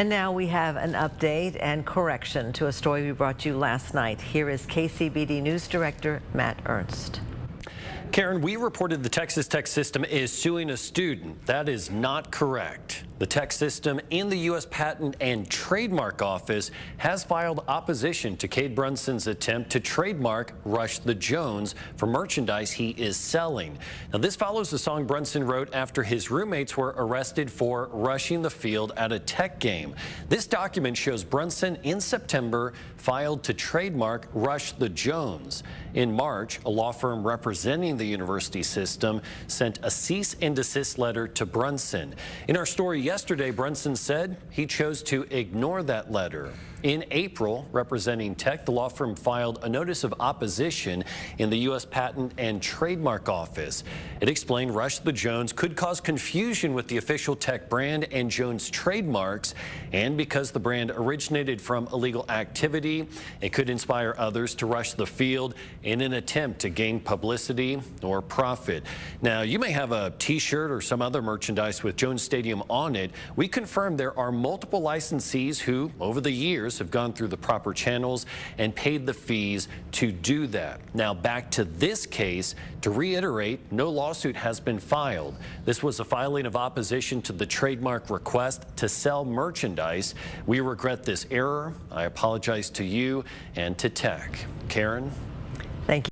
And now we have an update and correction to a story we brought you last night. Here is KCBD News Director Matt Ernst. Karen, we reported the Texas Tech system is suing a student. That is not correct. The Tech system in the U.S. Patent and Trademark Office has filed opposition to Cade Brunson's attempt to trademark Rush the Jones for merchandise he is selling. Now, this follows the song Brunson wrote after his roommates were arrested for rushing the field at a Tech game. This document shows Brunson in September filed to trademark Rush the Jones. In March, a law firm representing the university system sent a cease and desist letter to Brunson. In our story yesterday, Brunson said he chose to ignore that letter. In April, representing Tech, the law firm filed a notice of opposition in the U.S. Patent and Trademark Office. It explained Rush the Jones could cause confusion with the official Tech brand and Jones trademarks, and because the brand originated from illegal activity, it could inspire others to rush the field in an attempt to gain publicity or profit. Now, you may have a t-shirt or some other merchandise with Jones Stadium on it. We confirm there are multiple licensees who, over the years, have gone through the proper channels and paid the fees to do that. Now, back to this case. To reiterate, no lawsuit has been filed. This was a filing of opposition to the trademark request to sell merchandise. We regret this error. I apologize to you and to Tech. Karen? Thank you.